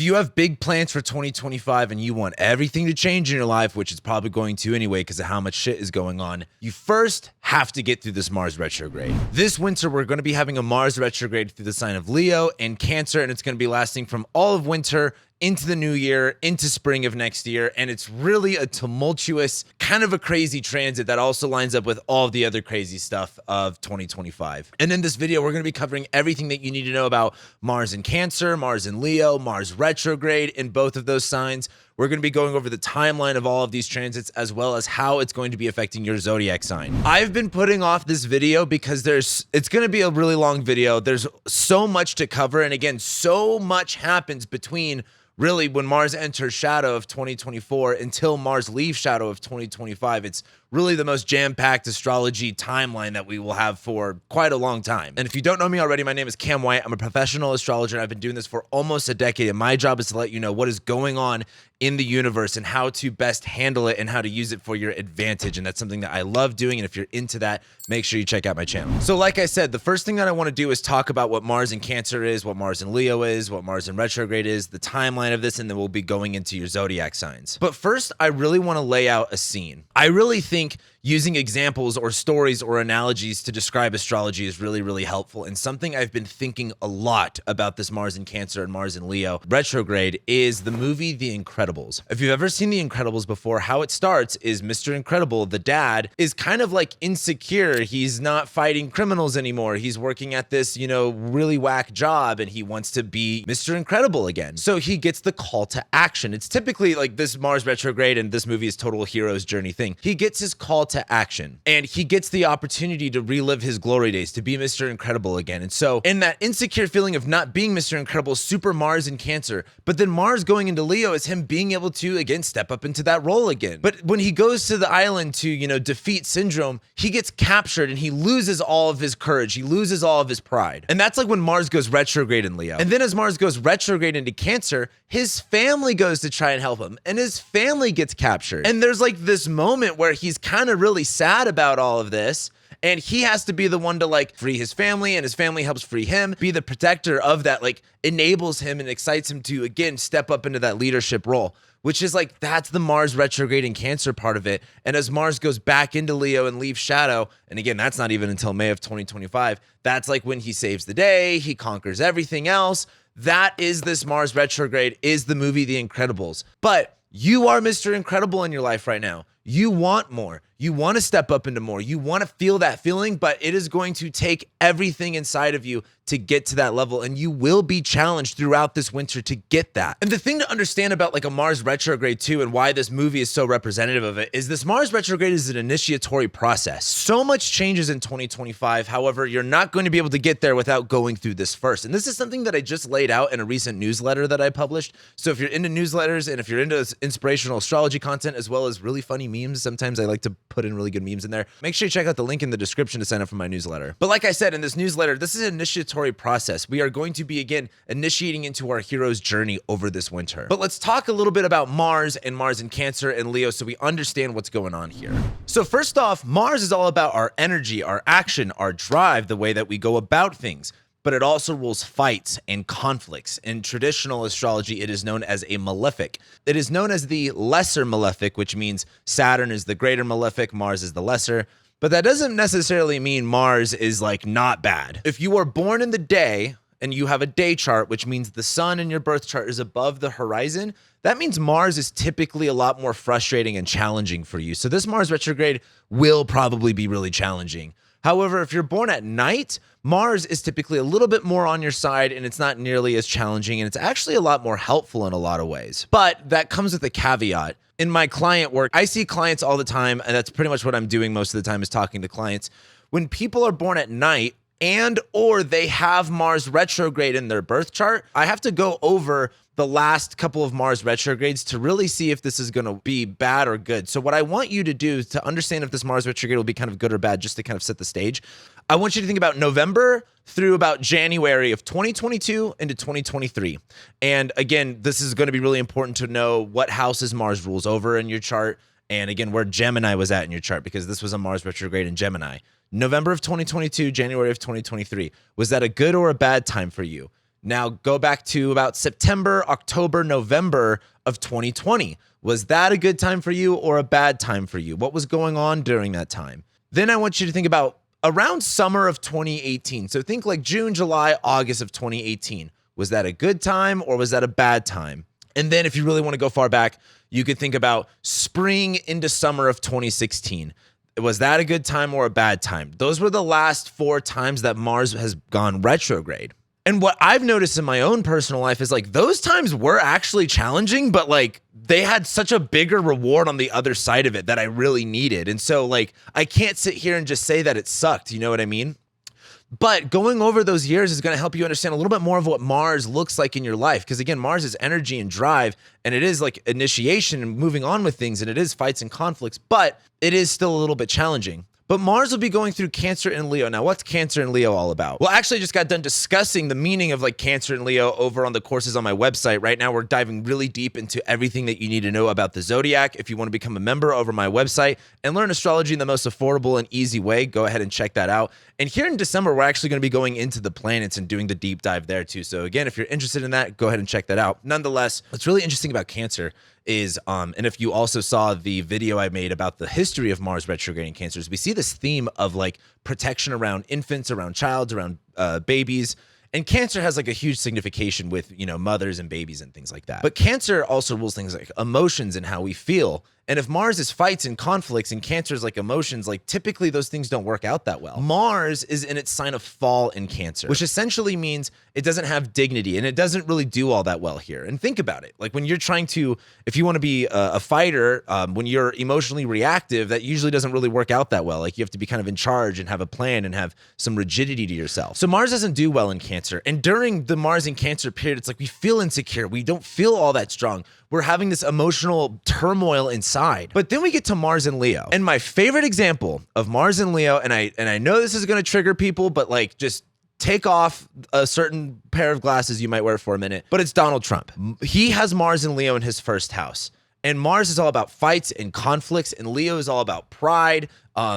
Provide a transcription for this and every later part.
you have big plans for 2025 and you want everything to change in your life, which it's probably going to anyway because of how much shit is going on, you first have to get through this Mars retrograde. This winter, we're going to be having a Mars retrograde through the sign of Leo and Cancer, and it's going to be lasting from all of winter into the new year, into spring of next year. And it's really a tumultuous, kind of a crazy transit that also lines up with all the other crazy stuff of 2025. And in this video, we're going to be covering everything that you need to know about Mars in Cancer, Mars in Leo, Mars retrograde in both of those signs. We're going to be going over the timeline of all of these transits, as well as how it's going to be affecting your zodiac sign. I've been putting off this video because it's going to be a really long video. There's so much to cover. And again, so much happens between really when Mars enters shadow of 2024 until Mars leaves shadow of 2025. It's really the most jam-packed astrology timeline that we will have for quite a long time. And if you don't know me already, my name is Cam White. I'm a professional astrologer, and I've been doing this for almost a decade. And my job is to let you know what is going on in the universe and how to best handle it and how to use it for your advantage. And that's something that I love doing. And if you're into that, make sure you check out my channel. So like I said, the first thing that I want to do is talk about what Mars in Cancer is, what Mars in Leo is, what Mars in retrograde is, the timeline of this, and then we'll be going into your zodiac signs. But first, I really want to lay out a scene. I really think using examples or stories or analogies to describe astrology is really, really helpful. And something I've been thinking a lot about this Mars in Cancer and Mars in Leo retrograde is the movie The Incredibles. If you've ever seen The Incredibles before, how it starts is Mr. Incredible, the dad, is kind of like insecure. He's not fighting criminals anymore. He's working at this, really whack job, and he wants to be Mr. Incredible again. So he gets the call to action. It's typically like this Mars retrograde, and this movie is total hero's journey thing. He gets his call to action, and he gets the opportunity to relive his glory days, to be Mr. Incredible again. And so in that insecure feeling of not being Mr. Incredible, super Mars in Cancer, but then Mars going into Leo is him being able to again step up into that role again. But when he goes to the island to defeat Syndrome, he gets captured and he loses all of his courage. He loses all of his pride. And that's like when Mars goes retrograde in Leo. And then as Mars goes retrograde into Cancer, his family goes to try and help him, and his family gets captured. And there's like this moment where he's kind of really sad about all of this, and he has to be the one to free his family, and his family helps free him, be the protector of that, enables him and excites him to again step up into that leadership role, which is that's the Mars retrograde in Cancer part of it. And as Mars goes back into Leo and leaves shadow, and again, that's not even until May of 2025, that's when he saves the day, he conquers everything else. That is this Mars retrograde, is the movie The Incredibles. But you are Mr. Incredible in your life right now. You want more. You want to step up into more. You want to feel that feeling, but it is going to take everything inside of you to get to that level, and you will be challenged throughout this winter to get that. And the thing to understand about a Mars retrograde too, and why this movie is so representative of it, is this Mars retrograde is an initiatory process. So much changes in 2025. However, you're not going to be able to get there without going through this first. And this is something that I just laid out in a recent newsletter that I published. So if you're into newsletters and if you're into inspirational astrology content, as well as really funny memes, sometimes I like to put in really good memes in there, make sure you check out the link in the description to sign up for my newsletter. But like I said, in this newsletter, this is an initiatory process. We are going to be, again, initiating into our hero's journey over this winter. But let's talk a little bit about Mars and Mars in Cancer and Leo so we understand what's going on here. So first off, Mars is all about our energy, our action, our drive, the way that we go about things. But it also rules fights and conflicts. In traditional astrology, it is known as a malefic. It is known as the lesser malefic, which means Saturn is the greater malefic, Mars is the lesser. But that doesn't necessarily mean Mars is not bad. If you are born in the day and you have a day chart, which means the sun in your birth chart is above the horizon, that means Mars is typically a lot more frustrating and challenging for you. So this Mars retrograde will probably be really challenging. However, if you're born at night, Mars is typically a little bit more on your side, and it's not nearly as challenging, and it's actually a lot more helpful in a lot of ways. But that comes with a caveat. In my client work, I see clients all the time, and that's pretty much what I'm doing most of the time, is talking to clients. When people are born at night and or they have Mars retrograde in their birth chart, I have to go over the last couple of Mars retrogrades to really see if this is going to be bad or good. So what I want you to do to understand if this Mars retrograde will be kind of good or bad, just to kind of set the stage, I want you to think about November through about January of 2022 into 2023. And again, this is going to be really important to know what houses Mars rules over in your chart. And again, where Gemini was at in your chart, because this was a Mars retrograde in Gemini. November of 2022, January of 2023. Was that a good or a bad time for you? Now go back to about September, October, November of 2020. Was that a good time for you or a bad time for you? What was going on during that time? Then I want you to think about around summer of 2018. So think like June, July, August of 2018. Was that a good time or was that a bad time? And then if you really want to go far back, you could think about spring into summer of 2016. Was that a good time or a bad time? Those were the last 4 times that Mars has gone retrograde. And what I've noticed in my own personal life is like those times were actually challenging, but like they had such a bigger reward on the other side of it that I really needed. And so like I can't sit here and just say that it sucked. You know what I mean? But going over those years is going to help you understand a little bit more of what Mars looks like in your life. Because again, Mars is energy and drive, and it is like initiation and moving on with things, and it is fights and conflicts, but it is still a little bit challenging. But Mars will be going through Cancer and Leo. Now, what's Cancer and Leo all about? Well, actually, I just got done discussing the meaning of like Cancer and Leo over on the courses on my website. Right now, we're diving really deep into everything that you need to know about the Zodiac. If you want to become a member over my website and learn astrology in the most affordable and easy way, go ahead and check that out. And here in December, we're actually going to be going into the planets and doing the deep dive there too. So again, if you're interested in that, go ahead and check that out. Nonetheless, what's really interesting about Cancer is, and if you also saw the video I made about the history of Mars retrograde in Cancers, we see this theme of like protection around infants, around childs, around babies. And Cancer has like a huge signification with, you know, mothers and babies and things like that. But Cancer also rules things like emotions and how we feel. And if Mars is fights and conflicts and Cancer is like emotions, like typically those things don't work out that well. Mars is in its sign of fall in Cancer, which essentially means it doesn't have dignity and it doesn't really do all that well here. And think about it. Like when you're trying to, if you want to be a fighter, when you're emotionally reactive, that usually doesn't really work out that well. Like you have to be kind of in charge and have a plan and have some rigidity to yourself. So Mars doesn't do well in Cancer. And during the Mars in Cancer period, it's like we feel insecure. We don't feel all that strong. We're having this emotional turmoil inside. But then we get to Mars in Leo. And my favorite example of Mars in Leo, and I know this is going to trigger people, but like just take off a certain pair of glasses you might wear for a minute, but it's Donald Trump. He has Mars in Leo in his first house. And Mars is all about fights and conflicts, and Leo is all about pride,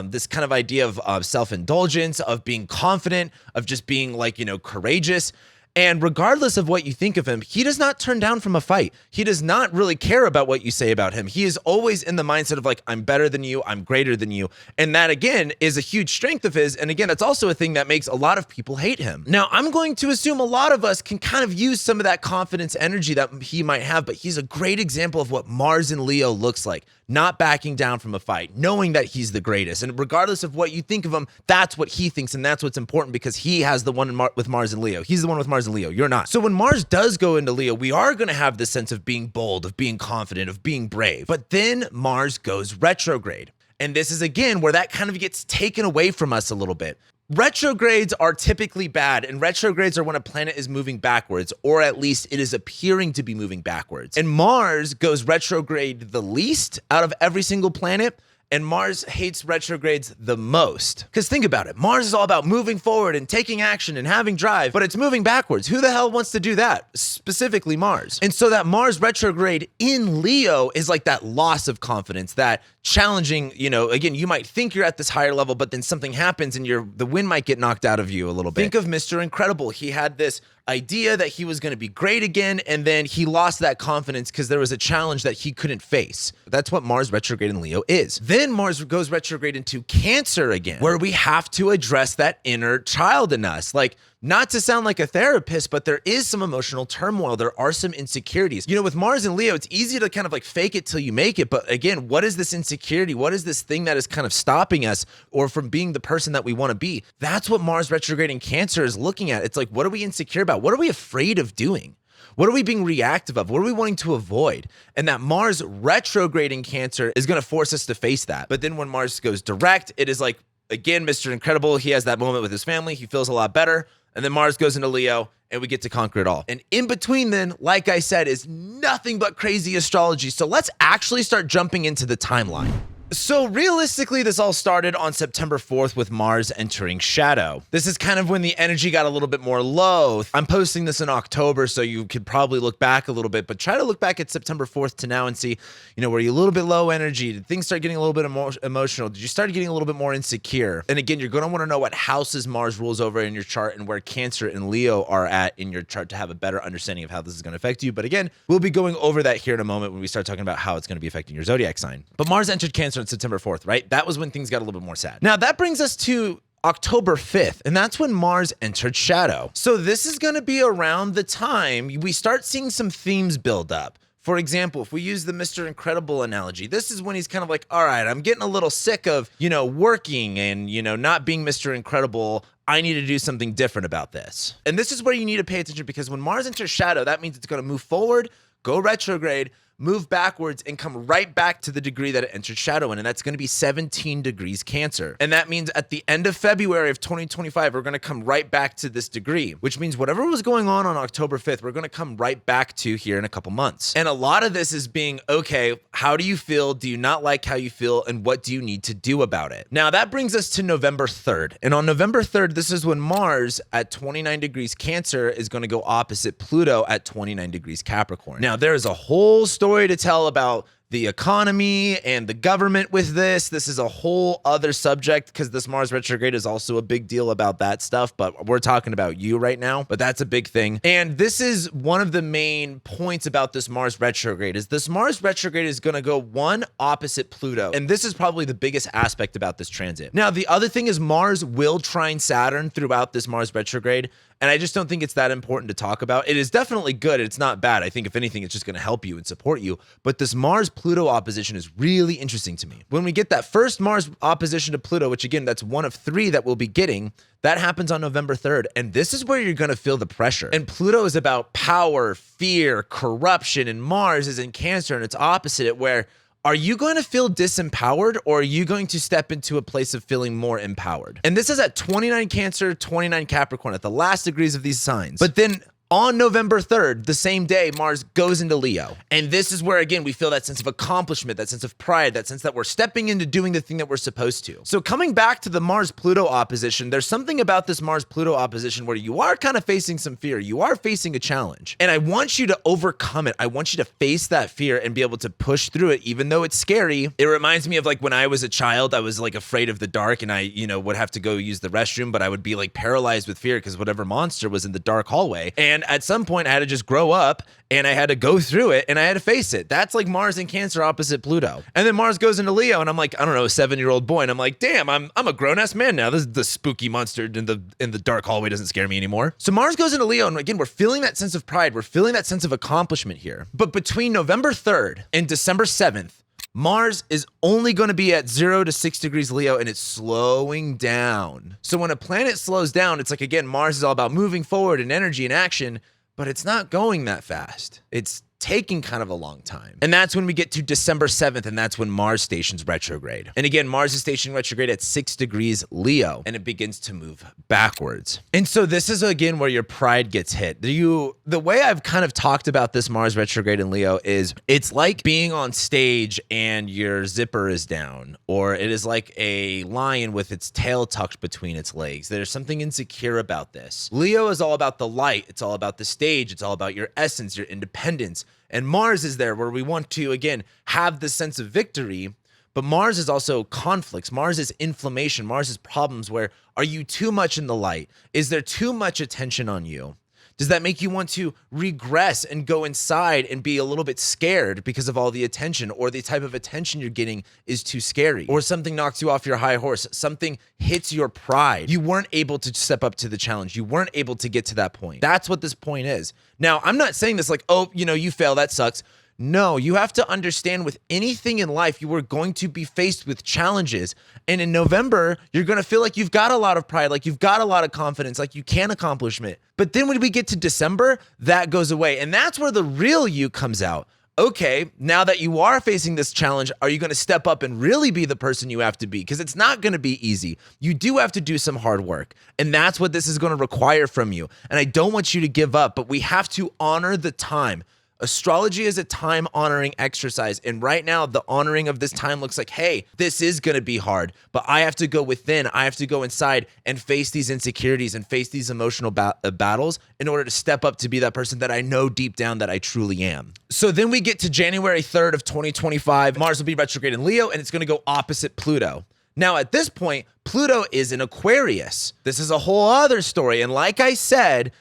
this kind of idea of self-indulgence, of being confident, of just being like, you know, courageous. And regardless of what you think of him, he does not turn down from a fight. He does not really care about what you say about him. He is always in the mindset of like, I'm better than you, I'm greater than you. And that again is a huge strength of his. And again, that's also a thing that makes a lot of people hate him. Now, I'm going to assume a lot of us can kind of use some of that confidence energy that he might have, but he's a great example of what Mars in Leo looks like. Not backing down from a fight, knowing that he's the greatest. And regardless of what you think of him, that's what he thinks. And that's what's important because he has the one with Mars and Leo. He's the one with Mars and Leo. You're not. So when Mars does go into Leo, we are going to have this sense of being bold, of being confident, of being brave. But then Mars goes retrograde. And this is again where that kind of gets taken away from us a little bit. Retrogrades are typically bad, and retrogrades are when a planet is moving backwards, or at least it is appearing to be moving backwards. And Mars goes retrograde the least out of every single planet, and Mars hates retrogrades the most. Because think about it, Mars is all about moving forward and taking action and having drive, but it's moving backwards. Who the hell wants to do that? Specifically Mars. And so that Mars retrograde in Leo is like that loss of confidence, that challenging, you know, again, you might think you're at this higher level, but then something happens and the wind might get knocked out of you a little bit. Think of Mr. Incredible. He had this idea that he was going to be great again, and then he lost that confidence because there was a challenge that he couldn't face. That's what Mars retrograde in Leo is. Then Mars goes retrograde into Cancer again, where we have to address that inner child in us. Like, not to sound like a therapist, but there is some emotional turmoil. There are some insecurities. You know, with Mars and Leo, it's easy to kind of like fake it till you make it. But again, what is this insecurity? What is this thing that is kind of stopping us or from being the person that we want to be? That's what Mars retrograde in Cancer is looking at. It's like, what are we insecure about? What are we afraid of doing? What are we being reactive of? What are we wanting to avoid? And that Mars retrograde in Cancer is going to force us to face that. But then when Mars goes direct, it is like, again, Mr. Incredible, he has that moment with his family. He feels a lot better. And then Mars goes into Leo and we get to conquer it all. And in between then, like I said, is nothing but crazy astrology. So let's actually start jumping into the timeline. So realistically, this all started on September 4th with Mars entering shadow. This is kind of when the energy got a little bit more low. I'm posting this in October, so you could probably look back a little bit, but try to look back at September 4th to now and see, were you a little bit low energy? Did things start getting a little bit emotional? Did you start getting a little bit more insecure? And again, you're going to want to know what houses Mars rules over in your chart and where Cancer and Leo are at in your chart to have a better understanding of how this is going to affect you. But again, we'll be going over that here in a moment when we start talking about how it's going to be affecting your zodiac sign. But Mars entered Cancer on September 4th, right? That was when things got a little bit more sad. Now that brings us to October 5th, and that's when Mars entered shadow. So this is going to be around the time we start seeing some themes build up. For example, if we use the Mr. Incredible analogy, this is when he's kind of like, all right, I'm getting a little sick of, working and, not being Mr. Incredible. I need to do something different about this. And this is where you need to pay attention, because when Mars enters shadow, that means it's going to move forward, go retrograde, move backwards, and come right back to the degree that it entered shadow in, and that's going to be 17 degrees Cancer. And that means at the end of February of 2025, we're going to come right back to this degree, which means whatever was going on October 5th, we're going to come right back to here in a couple months. And a lot of this is being, okay, how do you feel? Do you not like how you feel? And what do you need to do about it? Now, that brings us to November 3rd. And on November 3rd, this is when Mars at 29 degrees Cancer is going to go opposite Pluto at 29 degrees Capricorn. Now, there is a whole story to tell about the economy and the government with this. This is a whole other subject, because this Mars retrograde is also a big deal about that stuff, but we're talking about you right now, but that's a big thing. And this is one of the main points about this Mars retrograde, is this Mars retrograde is going to go one opposite Pluto. And this is probably the biggest aspect about this transit. Now, the other thing is Mars will trine Saturn throughout this Mars retrograde. And I just don't think it's that important to talk about. It is definitely good. It's not bad. I think if anything, it's just going to help you and support you. But this Mars-Pluto opposition is really interesting to me. When we get that first Mars opposition to Pluto, which again, that's one of 3 that we'll be getting, that happens on November 3rd. And this is where you're going to feel the pressure. And Pluto is about power, fear, corruption, and Mars is in Cancer, and it's opposite it, where are you going to feel disempowered, or are you going to step into a place of feeling more empowered? And this is at 29 Cancer, 29 Capricorn, at the last degrees of these signs. But then on November 3rd, the same day, Mars goes into Leo. And this is where, again, we feel that sense of accomplishment, that sense of pride, that sense that we're stepping into doing the thing that we're supposed to. So coming back to the Mars-Pluto opposition, there's something about this Mars-Pluto opposition where you are kind of facing some fear. You are facing a challenge. And I want you to overcome it. I want you to face that fear and be able to push through it, even though it's scary. It reminds me of like when I was a child, I was like afraid of the dark, and I, would have to go use the restroom, but I would be like paralyzed with fear because whatever monster was in the dark hallway. And at some point I had to just grow up, and I had to go through it, and I had to face it. That's like Mars in Cancer opposite Pluto. And then Mars goes into Leo, and I'm like, I don't know, a 7-year-old boy, and I'm like, damn, I'm a grown-ass man now. This is the spooky monster in the dark hallway doesn't scare me anymore. So Mars goes into Leo, and again, we're feeling that sense of pride. We're feeling that sense of accomplishment here. But between November 3rd and December 7th, Mars is only going to be at 0 to 6 degrees Leo, and it's slowing down. So when a planet slows down, it's like, again, Mars is all about moving forward and energy and action, but it's not going that fast. It's taking kind of a long time. And that's when we get to December 7th, and that's when Mars stations retrograde. And again, Mars is stationing retrograde at 6 degrees Leo, and it begins to move backwards. And so this is, again, where your pride gets hit. The way I've kind of talked about this Mars retrograde in Leo is it's like being on stage and your zipper is down, or it is like a lion with its tail tucked between its legs. There's something insecure about this. Leo is all about the light. It's all about the stage. It's all about your essence, your independence. And Mars is there where we want to, again, have the sense of victory, but Mars is also conflicts. Mars is inflammation. Mars is problems where, are you too much in the light? Is there too much attention on you? Does that make you want to regress and go inside and be a little bit scared because of all the attention, or the type of attention you're getting is too scary, or something knocks you off your high horse, something hits your pride. You weren't able to step up to the challenge. You weren't able to get to that point. That's what this point is. Now, I'm not saying this like, oh, you fail, that sucks. No, you have to understand with anything in life, you are going to be faced with challenges. And in November, you're going to feel like you've got a lot of pride, like you've got a lot of confidence, like you can accomplish it. But then when we get to December, that goes away. And that's where the real you comes out. Okay, now that you are facing this challenge, are you going to step up and really be the person you have to be? Because it's not going to be easy. You do have to do some hard work. And that's what this is going to require from you. And I don't want you to give up, but we have to honor the time. Astrology is a time honoring exercise. And right now, the honoring of this time looks like, hey, this is going to be hard, but I have to go within. I have to go inside and face these insecurities and face these emotional battles in order to step up to be that person that I know deep down that I truly am. So then we get to January 3rd of 2025. Mars will be retrograde in Leo, and it's going to go opposite Pluto. Now, at this point, Pluto is in Aquarius. This is a whole other story. And like I said,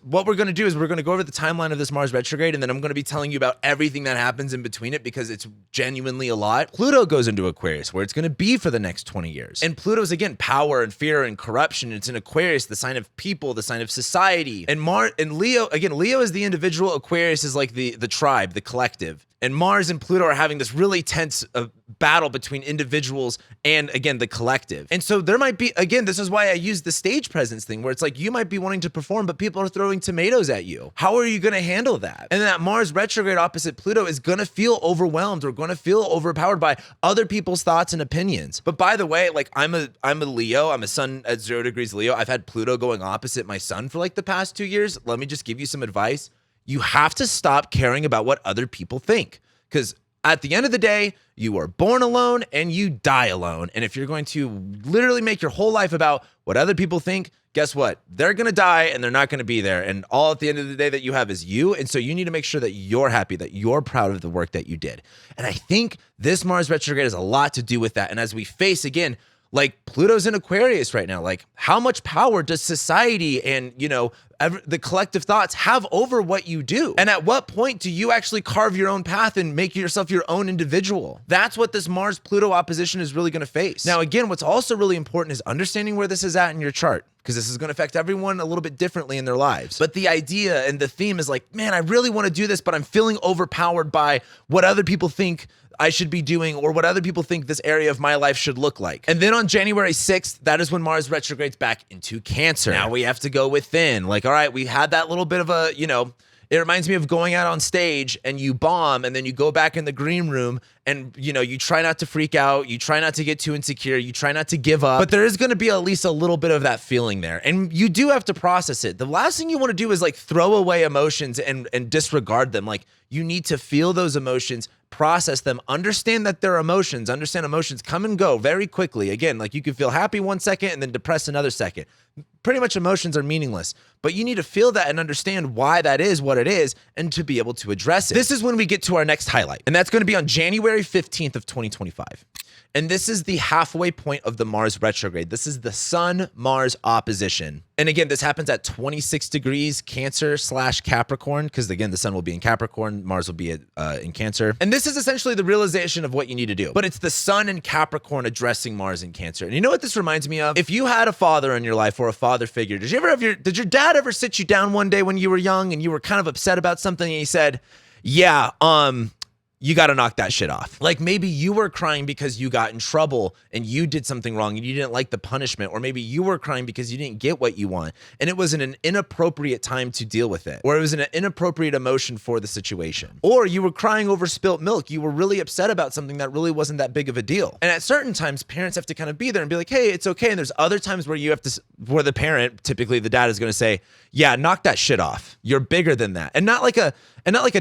what we're going to do is we're going to go over the timeline of this Mars retrograde, and then I'm going to be telling you about everything that happens in between it because it's genuinely a lot. Pluto goes into Aquarius, where it's going to be for the next 20 years. And Pluto's, again, power and fear and corruption. It's in Aquarius, the sign of people, the sign of society. And Leo, again, Leo is the individual. Aquarius is like the tribe, the collective. And Mars and Pluto are having this really tense battle between individuals and, again, the collective. And so there might be, again, this is why I use the stage presence thing, where it's like you might be wanting to perform, but people are throwing tomatoes at you. How are you going to handle that? And that Mars retrograde opposite Pluto is going to feel overwhelmed or going to feel overpowered by other people's thoughts and opinions. But by the way, like I'm a Leo. I'm a sun at 0 degrees Leo. I've had Pluto going opposite my sun for like the past 2 years. Let me just give you some advice. You have to stop caring about what other people think, because at the end of the day, you are born alone and you die alone. And if you're going to literally make your whole life about what other people think, guess what? They're going to die and they're not going to be there. And all at the end of the day that you have is you. And so you need to make sure that you're happy, that you're proud of the work that you did. And I think this Mars retrograde has a lot to do with that. And as we face, again, like Pluto's in Aquarius right now, like how much power does society and, the collective thoughts have over what you do? And at what point do you actually carve your own path and make yourself your own individual? That's what this Mars-Pluto opposition is really going to face. Now, again, what's also really important is understanding where this is at in your chart, because this is going to affect everyone a little bit differently in their lives. But the idea and the theme is like, man, I really want to do this, but I'm feeling overpowered by what other people think I should be doing or what other people think this area of my life should look like. And then on January 6th, that is when Mars retrogrades back into Cancer. Now we have to go within. Like, all right, we had that little bit of a, it reminds me of going out on stage and you bomb and then you go back in the green room and, you try not to freak out. You try not to get too insecure. You try not to give up. But there is going to be at least a little bit of that feeling there. And you do have to process it. The last thing you want to do is like throw away emotions and disregard them. Like you need to feel those emotions, process them, understand that they're emotions, understand emotions come and go very quickly. Again, like you can feel happy 1 second and then depressed another second. Pretty much emotions are meaningless, but you need to feel that and understand why that is what it is and to be able to address it. This is when we get to our next highlight, and that's going to be on January 15th of 2025. And this is the halfway point of the Mars retrograde. This is the Sun-Mars opposition. And again, this happens at 26 degrees Cancer/Capricorn, because again, the Sun will be in Capricorn, Mars will be in Cancer. And this is essentially the realization of what you need to do. But it's the Sun in Capricorn addressing Mars in Cancer. And you know what this reminds me of? If you had a father in your life or a father figure, did your dad ever sit you down one day when you were young and you were kind of upset about something and he said, yeah, you got to knock that shit off. Like maybe you were crying because you got in trouble and you did something wrong and you didn't like the punishment, or maybe you were crying because you didn't get what you want and it was in an inappropriate time to deal with it, or it was an inappropriate emotion for the situation, or you were crying over spilt milk. You were really upset about something that really wasn't that big of a deal. And at certain times, parents have to kind of be there and be like, hey, it's okay. And there's other times where where the parent, typically the dad, is going to say, yeah, knock that shit off. You're bigger than that. And not like a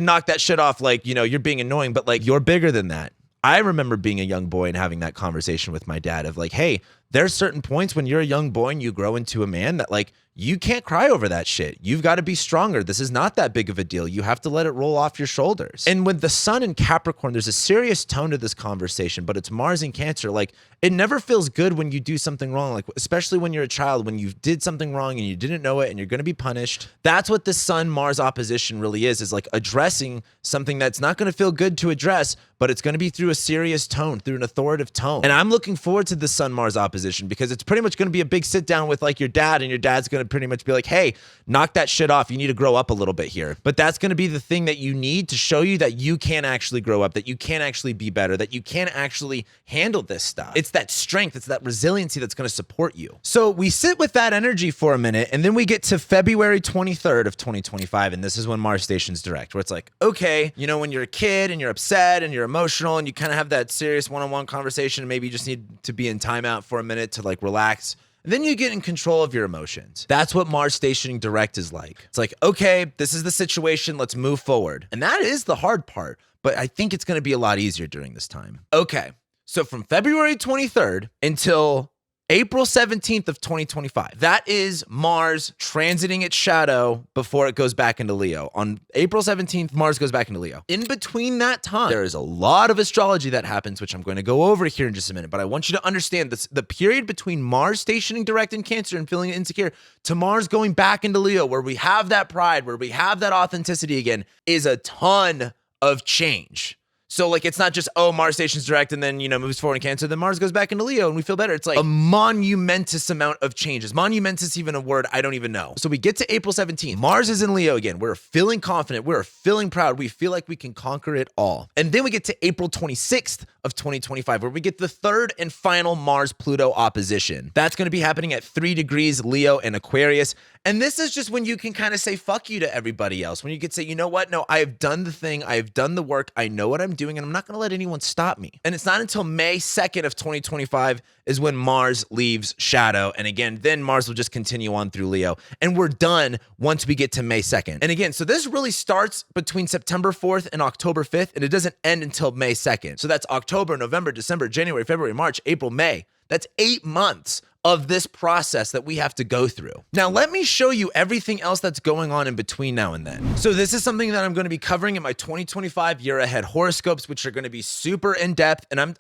knock that shit off like, you're being annoying, but like you're bigger than that. I remember being a young boy and having that conversation with my dad of like, hey, there's certain points when you're a young boy and you grow into a man that like, you can't cry over that shit. You've got to be stronger. This is not that big of a deal. You have to let it roll off your shoulders. And with the Sun in Capricorn, there's a serious tone to this conversation, but it's Mars in Cancer. Like it never feels good when you do something wrong, like especially when you're a child, when you did something wrong and you didn't know it and you're going to be punished. That's what the Sun-Mars opposition really is like addressing something that's not going to feel good to address, but it's going to be through a serious tone, through an authoritative tone. And I'm looking forward to the Sun-Mars opposition because it's pretty much going to be a big sit down with like your dad, and your dad's going to pretty much be like, hey, knock that shit off. You need to grow up a little bit here. But that's going to be the thing that you need to show you that you can actually grow up, that you can actually be better, that you can actually handle this stuff. It's that strength, it's that resiliency that's going to support you. So we sit with that energy for a minute, and then we get to February 23rd of 2025, and this is when Mars stations direct, where it's like, okay, when you're a kid and you're upset and you're emotional and you kind of have that serious one-on-one conversation, and maybe you just need to be in timeout for a minute to like relax. And then you get in control of your emotions. That's what Mars stationing direct is like. It's like, okay, this is the situation. Let's move forward. And that is the hard part, but I think it's going to be a lot easier during this time. Okay, so from February 23rd until April 17th of 2025. That is Mars transiting its shadow before it goes back into Leo. On April 17th, Mars goes back into Leo. In between that time, there is a lot of astrology that happens, which I'm going to go over here in just a minute. But I want you to understand this: the period between Mars stationing direct in Cancer and feeling insecure to Mars going back into Leo, where we have that pride, where we have that authenticity again, is a ton of change. So like, it's not just, oh, Mars stations direct and then, moves forward in Cancer, then Mars goes back into Leo and we feel better. It's like a monumentous amount of changes. Monumentous, even a word I don't even know. So we get to April 17th. Mars is in Leo again. We're feeling confident. We're feeling proud. We feel like we can conquer it all. And then we get to April 26th of 2025, where we get the third and final Mars-Pluto opposition. That's going to be happening at 3 degrees Leo and Aquarius. And this is just when you can kind of say fuck you to everybody else. When you can say, you know what? No, I have done the thing. I have done the work. I know what I'm doing, and I'm not going to let anyone stop me. And it's not until May 2nd of 2025 is when Mars leaves shadow. And again, then Mars will just continue on through Leo. And we're done once we get to May 2nd. And again, so this really starts between September 4th and October 5th, and it doesn't end until May 2nd. So that's October, November, December, January, February, March, April, May. That's 8 months of this process that we have to go through. Now, let me show you everything else that's going on in between now and then. So this is something that I'm going to be covering in my 2025 year ahead horoscopes, which are going to be super in depth. And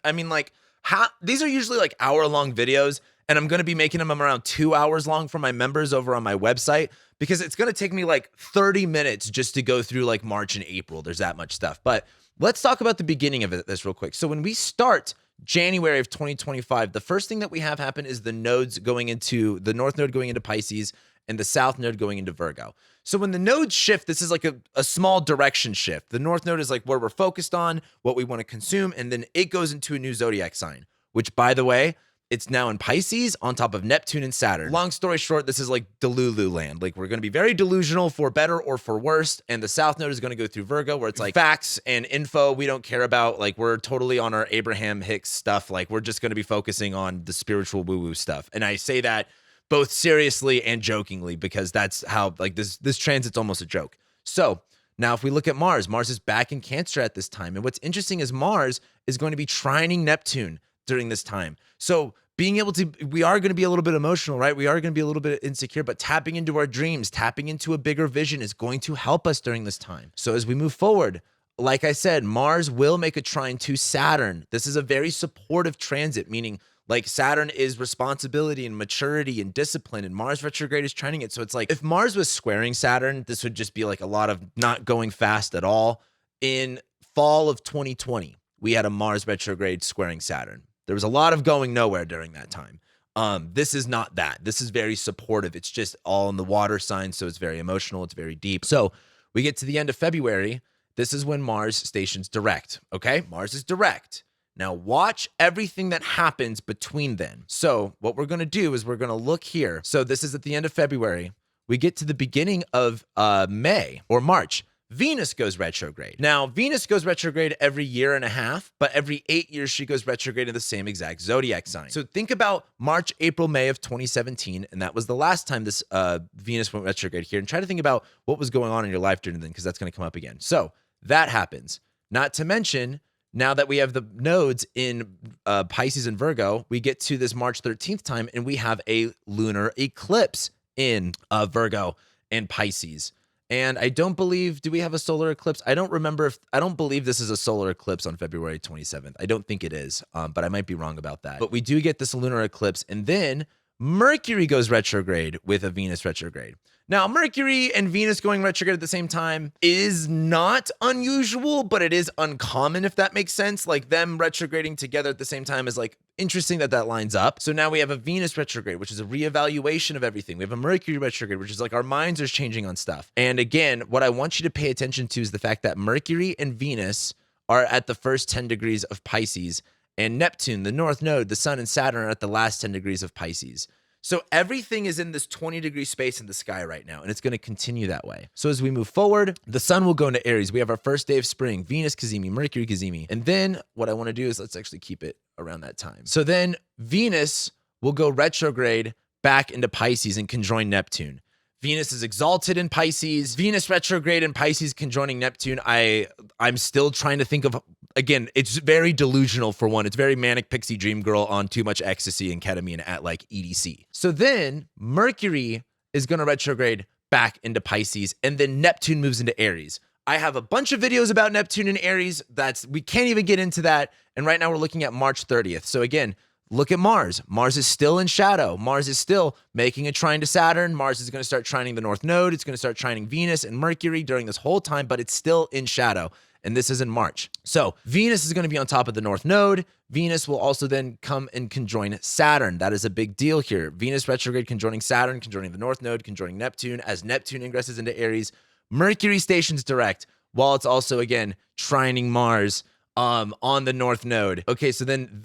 these are usually like hour-long videos, and I'm going to be making them around 2 hours long for my members over on my website, because it's going to take me like 30 minutes just to go through like March and April. There's that much stuff. But let's talk about the beginning of this real quick. So when we start January of 2025, the first thing that we have happen is the nodes going into the north node going into Pisces and the south node going into Virgo. So when the nodes shift, this is like a small direction shift. The north node is like where we're focused on, what we want to consume, and then it goes into a new zodiac sign, which, by the way, it's now in Pisces on top of Neptune and Saturn. Long story short, this is like Delulu land. Like, we're going to be very delusional for better or for worse. And the South Node is going to go through Virgo, where it's like facts and info we don't care about. Like, we're totally on our Abraham Hicks stuff. Like, we're just going to be focusing on the spiritual woo-woo stuff. And I say that both seriously and jokingly, because that's how, like, this transit's almost a joke. So now if we look at Mars, Mars is back in Cancer at this time. And what's interesting is Mars is going to be trining Neptune during this time. So we are going to be a little bit emotional, right? We are going to be a little bit insecure, but tapping into our dreams, tapping into a bigger vision is going to help us during this time. So as we move forward, like I said, Mars will make a trine to Saturn. This is a very supportive transit, meaning like Saturn is responsibility and maturity and discipline, and Mars retrograde is trining it. So it's like, if Mars was squaring Saturn, this would just be like a lot of not going fast at all. In fall of 2020, we had a Mars retrograde squaring Saturn. There was a lot of going nowhere during that time. This is not that. This is very supportive. It's just all in the water sign, so it's very emotional. It's very deep. So we get to the end of February. This is when Mars stations direct, okay? Mars is direct. Now watch everything that happens between then. So what we're going to do is we're going to look here. So this is at the end of February. We get to the beginning of May or March. Venus goes retrograde. Now, Venus goes retrograde every year and a half, but every 8 years she goes retrograde in the same exact zodiac sign. So think about March, April, May of 2017, and that was the last time this Venus went retrograde here, and try to think about what was going on in your life during then, because that's going to come up again. So that happens. Not to mention, now that we have the nodes in Pisces and Virgo, we get to this March 13th time, and we have a lunar eclipse in Virgo and Pisces. And I don't believe, do we have a solar eclipse? I don't believe this is a solar eclipse on February 27th. I don't think it is, but I might be wrong about that. But we do get this lunar eclipse, and then Mercury goes retrograde with a Venus retrograde. Now, Mercury and Venus going retrograde at the same time is not unusual, but it is uncommon, if that makes sense. Like, them retrograding together at the same time is like interesting that lines up. So now we have a Venus retrograde, which is a reevaluation of everything. We have a Mercury retrograde, which is like our minds are changing on stuff. And again, what I want you to pay attention to is the fact that Mercury and Venus are at the first 10 degrees of Pisces, and Neptune, the north node, the sun and Saturn are at the last 10 degrees of Pisces. So everything is in this 20-degree space in the sky right now, and it's going to continue that way. So as we move forward, the sun will go into Aries. We have our first day of spring, Venus Cazimi, Mercury Cazimi. And then what I want to do is let's actually keep it around that time. So then Venus will go retrograde back into Pisces and conjoin Neptune. Venus is exalted in Pisces. Venus retrograde in Pisces conjoining Neptune. I'm still trying to think of, again, it's very delusional for one. It's very manic pixie dream girl on too much ecstasy and ketamine at like EDC. So then Mercury is going to retrograde back into Pisces, and then Neptune moves into Aries. I have a bunch of videos about Neptune and Aries. We can't even get into that. And right now we're looking at March 30th. So again, look at Mars. Mars is still in shadow. Mars is still making a trine to Saturn. Mars is going to start trining the North Node. It's going to start trining Venus and Mercury during this whole time, but it's still in shadow. And this is in March. So Venus is going to be on top of the North Node. Venus will also then come and conjoin Saturn. That is a big deal here. Venus retrograde conjoining Saturn, conjoining the North Node, conjoining Neptune. As Neptune ingresses into Aries, Mercury stations direct, while it's also, again, trining Mars on the North Node. Okay, so then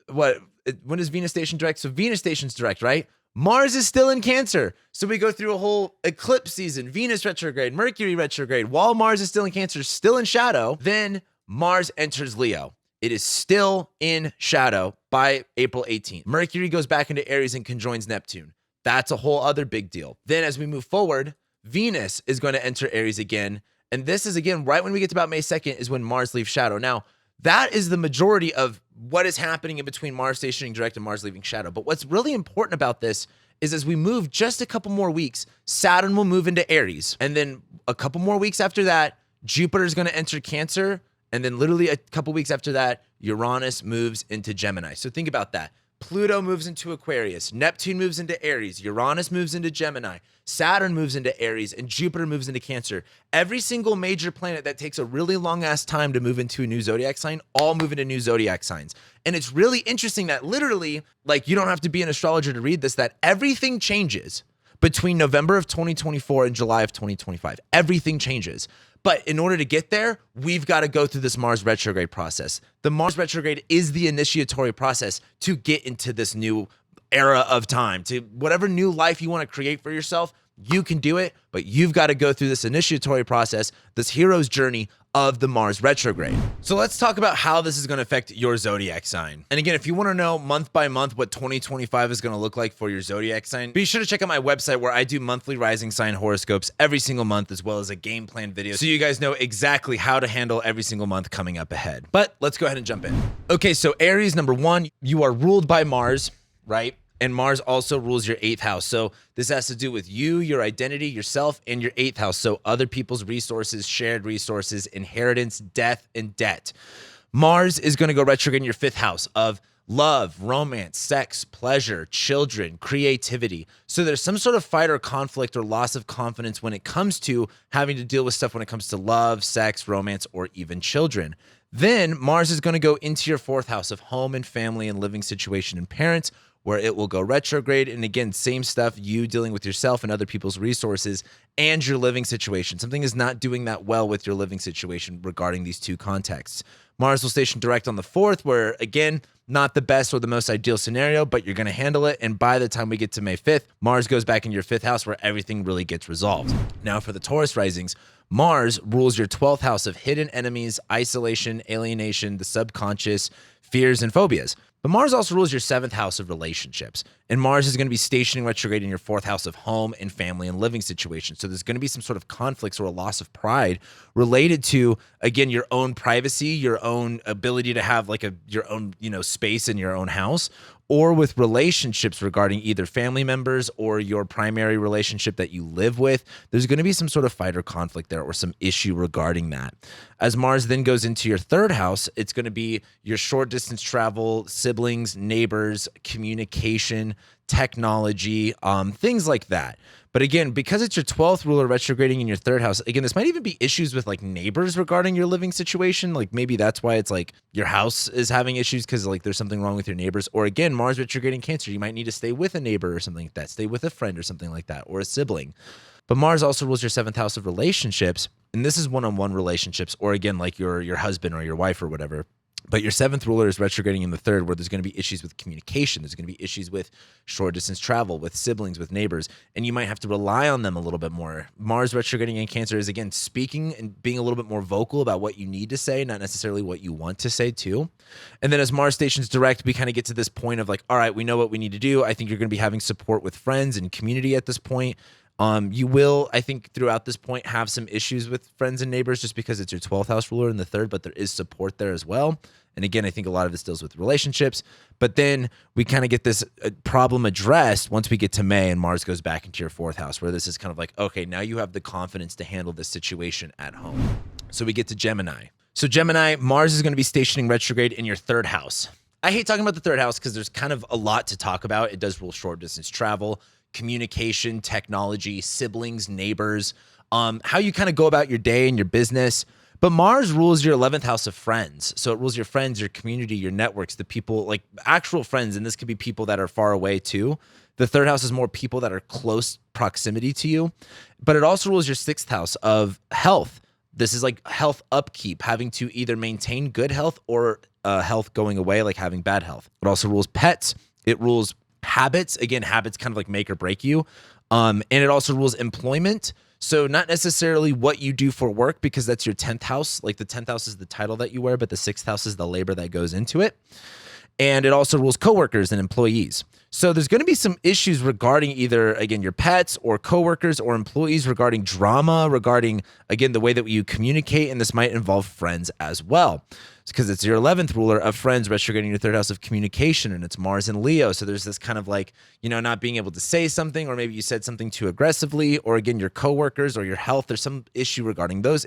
when does Venus station direct? So Venus stations direct, right? Mars is still in Cancer. So we go through a whole eclipse season, Venus retrograde, Mercury retrograde, while Mars is still in Cancer, still in shadow. Then Mars enters Leo. It is still in shadow by April 18th. Mercury goes back into Aries and conjoins Neptune. That's a whole other big deal. Then as we move forward, Venus is going to enter Aries again. And this is, again, right when we get to about May 2nd is when Mars leaves shadow. Now, that is the majority of what is happening in between Mars stationing direct and Mars leaving shadow. But what's really important about this is as we move just a couple more weeks, Saturn will move into Aries. And then a couple more weeks after that, Jupiter is going to enter Cancer. And then literally a couple weeks after that, Uranus moves into Gemini. So think about that. Pluto moves into Aquarius. Neptune moves into Aries. Uranus moves into Gemini. Saturn moves into Aries. And Jupiter moves into Cancer. Every single major planet that takes a really long ass time to move into a new zodiac sign, all move into new zodiac signs. And it's really interesting that literally, like, you don't have to be an astrologer to read this, that everything changes between November of 2024 and July of 2025. Everything changes. But in order to get there, we've got to go through this Mars retrograde process. The Mars retrograde is the initiatory process to get into this new era of time, to whatever new life you want to create for yourself. You can do it, but you've got to go through this initiatory process, this hero's journey of the Mars retrograde. So let's talk about how this is going to affect your zodiac sign. And again, if you want to know month by month what 2025 is going to look like for your zodiac sign, be sure to check out my website where I do monthly rising sign horoscopes every single month, as well as a game plan video, so you guys know exactly how to handle every single month coming up ahead. But let's go ahead and jump in. Okay, so Aries, number one, you are ruled by Mars, right? And Mars also rules your 8th house. So this has to do with you, your identity, yourself, and your 8th house. So other people's resources, shared resources, inheritance, death, and debt. Mars is going to go retrograde in your 5th house of love, romance, sex, pleasure, children, creativity. So there's some sort of fight or conflict or loss of confidence when it comes to having to deal with stuff when it comes to love, sex, romance, or even children. Then Mars is going to go into your 4th house of home and family and living situation and parents, where it will go retrograde. And again, same stuff, you dealing with yourself and other people's resources and your living situation. Something is not doing that well with your living situation regarding these two contexts. Mars will station direct on the 4th, where again, not the best or the most ideal scenario, but you're going to handle it. And by the time we get to May 5th, Mars goes back in your 5th house where everything really gets resolved. Now for the Taurus risings, Mars rules your 12th house of hidden enemies, isolation, alienation, the subconscious, fears, and phobias. But Mars also rules your 7th house of relationships. And Mars is going to be stationing retrograde in your 4th house of home and family and living situations. So there's going to be some sort of conflicts or a loss of pride related to, again, your own privacy, your own ability to have like your own, space in your own house, or with relationships regarding either family members or your primary relationship that you live with. There's going to be some sort of fight or conflict there or some issue regarding that. As Mars then goes into your 3rd house, it's going to be your short distance travel, siblings, neighbors, communication, technology, things like that. But again, because it's your 12th ruler retrograding in your 3rd house, again, this might even be issues with like neighbors regarding your living situation. Like maybe that's why it's like your house is having issues because like there's something wrong with your neighbors. Or again, Mars retrograding Cancer, you might need to stay with a neighbor or something like that, stay with a friend or something like that, or a sibling. But Mars also rules your 7th house of relationships. And this is one-on-one relationships, or again, like your husband or your wife or whatever. But your seventh ruler is retrograding in the third, where there's going to be issues with communication. There's going to be issues with short distance travel, with siblings, with neighbors, and you might have to rely on them a little bit more. Mars retrograding in Cancer is, again, speaking and being a little bit more vocal about what you need to say, not necessarily what you want to say too. And then as Mars stations direct, we kind of get to this point of like, all right, we know what we need to do. I think you're going to be having support with friends and community at this point. You will, I think, throughout this point, have some issues with friends and neighbors just because it's your 12th house ruler in the third, but there is support there as well. And again, I think a lot of this deals with relationships. But then we kind of get this problem addressed once we get to May and Mars goes back into your fourth house, where this is kind of like, okay, now you have the confidence to handle this situation at home. So we get to Gemini. So Gemini, Mars is going to be stationing retrograde in your third house. I hate talking about the third house because there's kind of a lot to talk about. It does rule short distance travel, communication, technology, siblings, neighbors, how you kind of go about your day and your business. But Mars rules your 11th house of friends. So it rules your friends, your community, your networks, the people, like actual friends. And this could be people that are far away too. The third house is more people that are close proximity to you. But it also rules your 6th house of health. This is like health upkeep, having to either maintain good health or health going away, like having bad health. It also rules pets. It rules habits. Again, habits kind of like make or break you. And it also rules employment. So not necessarily what you do for work, because that's your 10th house. Like the 10th house is the title that you wear, but the 6th house is the labor that goes into it. And it also rules coworkers and employees. So there's going to be some issues regarding either, again, your pets or coworkers or employees, regarding drama, regarding, again, the way that you communicate. And this might involve friends as well. It's because it's your 11th ruler of friends retrograding your third house of communication, and it's Mars and Leo. So there's this kind of like, not being able to say something, or maybe you said something too aggressively, or again, your coworkers or your health. There's some issue regarding those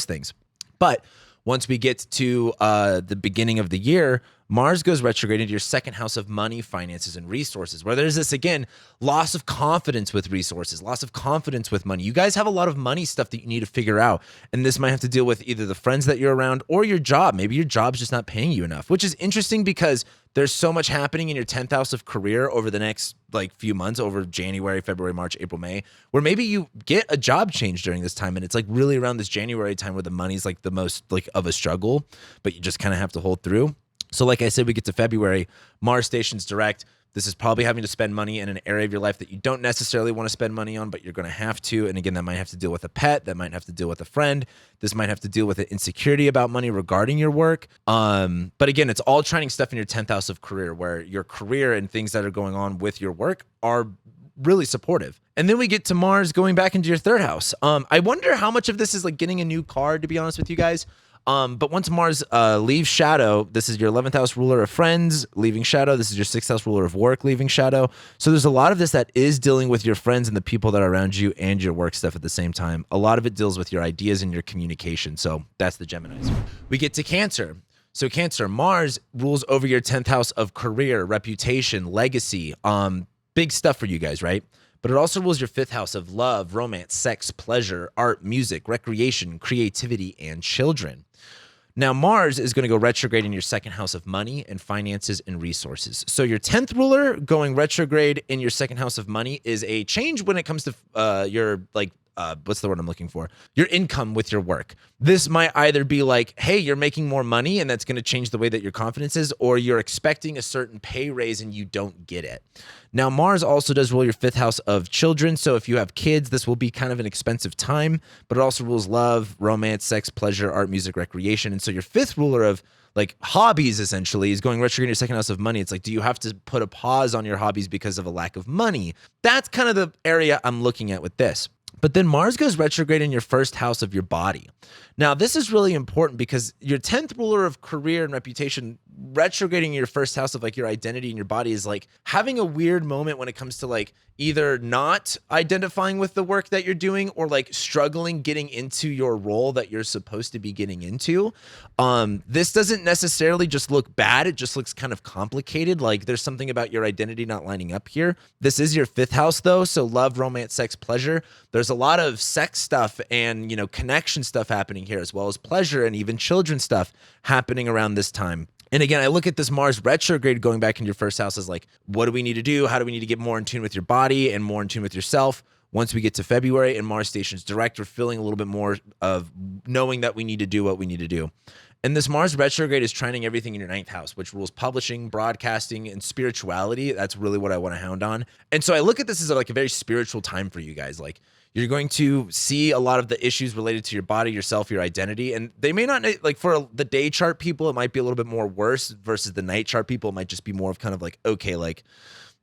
things. But once we get to the beginning of the year, Mars goes retrograde into your second house of money, finances, and resources, where there's this, again, loss of confidence with resources, loss of confidence with money. You guys have a lot of money stuff that you need to figure out. And this might have to deal with either the friends that you're around or your job. Maybe your job's just not paying you enough, which is interesting because there's so much happening in your 10th house of career over the next few months, over January, February, March, April, May, where maybe you get a job change during this time. And it's like really around this January time where the money's like the most of a struggle, but you just kind of have to hold through. So like I said, we get to February, Mars stations direct. This is probably having to spend money in an area of your life that you don't necessarily want to spend money on, but you're going to have to. And again, that might have to deal with a pet. That might have to deal with a friend. This might have to deal with an insecurity about money regarding your work. But again, it's all trying stuff in your 10th house of career, where your career and things that are going on with your work are really supportive. And then we get to Mars going back into your third house. I wonder how much of this is like getting a new car, to be honest with you guys. But once Mars leaves shadow, this is your 11th house ruler of friends leaving shadow. This is your 6th house ruler of work leaving shadow. So there's a lot of this that is dealing with your friends and the people that are around you and your work stuff at the same time. A lot of it deals with your ideas and your communication. So that's the Geminis. We get to Cancer. So Cancer, Mars rules over your 10th house of career, reputation, legacy. Big stuff for you guys, right? But it also rules your 5th house of love, romance, sex, pleasure, art, music, recreation, creativity, and children. Now, Mars is going to go retrograde in your 2nd house of money and finances and resources. So your 10th ruler going retrograde in your 2nd house of money is a change when it comes to your what's the word I'm looking for? Your income with your work. This might either be like, hey, you're making more money and that's going to change the way that your confidence is, or you're expecting a certain pay raise and you don't get it. Now, Mars also does rule your 5th house of children. So if you have kids, this will be kind of an expensive time, but it also rules love, romance, sex, pleasure, art, music, recreation. And so your 5th ruler of hobbies essentially is going retrograde in your 2nd house of money. It's like, do you have to put a pause on your hobbies because of a lack of money? That's kind of the area I'm looking at with this. But then Mars goes retrograde in your 1st house of your body. Now, this is really important because your 10th ruler of career and reputation retrograding in your 1st house of your identity and your body is having a weird moment when it comes to either not identifying with the work that you're doing or struggling getting into your role that you're supposed to be getting into. This doesn't necessarily just look bad. It just looks kind of complicated. There's something about your identity not lining up here. This is your 5th house though. So love, romance, sex, pleasure. There's a lot of sex stuff and, connection stuff happening here, as well as pleasure and even children stuff happening around this time. And again, I look at this Mars retrograde going back into your 1st house as what do we need to do? How do we need to get more in tune with your body and more in tune with yourself? Once we get to February and Mars stations direct, we're feeling a little bit more of knowing that we need to do what we need to do. And this Mars retrograde is trining everything in your ninth house, which rules publishing, broadcasting, and spirituality. That's really what I want to hound on. And so I look at this as like a very spiritual time for you guys. Like, you're going to see a lot of the issues related to your body, yourself, your identity. And they may not, like for the day chart people, it might be a little bit more worse versus the night chart people. It might just be more of kind of like, okay, like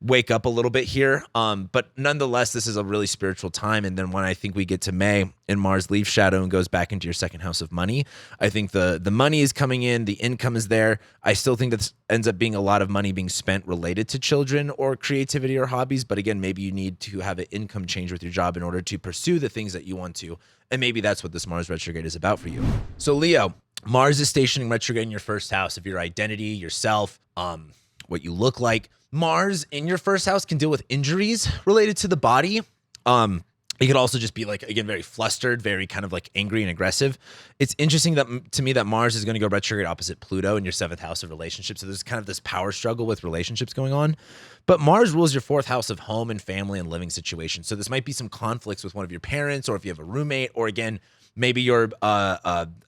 wake up a little bit here. But nonetheless, this is a really spiritual time. And then when I think we get to May and Mars leaves shadow and goes back into your second house of money, I think the money is coming in, the income is there. I still think that this ends up being a lot of money being spent related to children or creativity or hobbies. But again, maybe you need to have an income change with your job in order to pursue the things that you want to. And maybe that's what this Mars retrograde is about for you. So Leo, Mars is stationing retrograde in your first house of your identity, yourself, what you look like. Mars in your first house can deal with injuries related to the body. It could also just be like, again, very flustered, very kind of like angry and aggressive. It's interesting that to me that Mars is going to go retrograde opposite Pluto in your seventh house of relationships. So there's kind of this power struggle with relationships going on. But Mars rules your fourth house of home and family and living situations. So this might be some conflicts with one of your parents, or if you have a roommate, or again, maybe your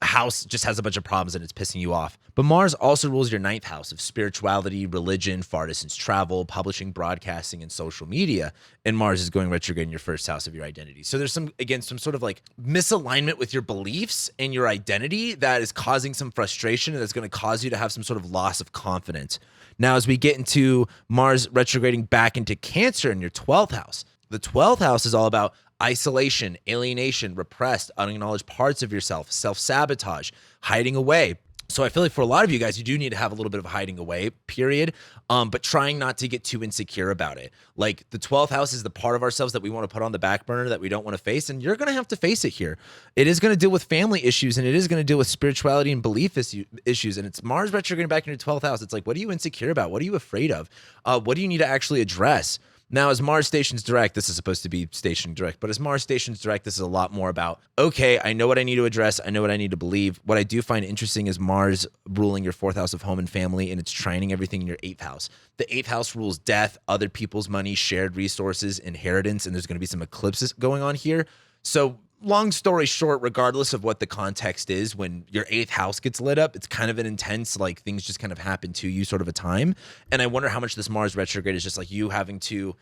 house just has a bunch of problems and it's pissing you off. But Mars also rules your ninth house of spirituality, religion, far distance travel, publishing, broadcasting, and social media. And Mars is going retrograde in your first house of your identity. So there's some sort of like misalignment with your beliefs and your identity that is causing some frustration, and that's going to cause you to have some sort of loss of confidence. Now, as we get into Mars retrograding back into Cancer in your 12th house, the 12th house is all about isolation, alienation, repressed, unacknowledged parts of yourself, self-sabotage, hiding away. So I feel like for a lot of you guys, you do need to have a little bit of a hiding away period, but trying not to get too insecure about it. Like the 12th house is the part of ourselves that we want to put on the back burner that we don't want to face, and you're going to have to face it here. It is going to deal with family issues, and it is going to deal with spirituality and belief issues, and it's Mars retrograding back in your 12th house. It's like, what are you insecure about? What are you afraid of? What do you need to actually address? Now, as Mars stations direct, this is supposed to be stationing direct, but as Mars stations direct, this is a lot more about, okay, I know what I need to address. I know what I need to believe. What I do find interesting is Mars ruling your fourth house of home and family, and it's trining everything in your eighth house. The eighth house rules death, other people's money, shared resources, inheritance, and there's going to be some eclipses going on here. So long story short, regardless of what the context is, when your eighth house gets lit up, it's kind of an intense, like things just kind of happen to you sort of a time. And I wonder how much this Mars retrograde is just like you having to,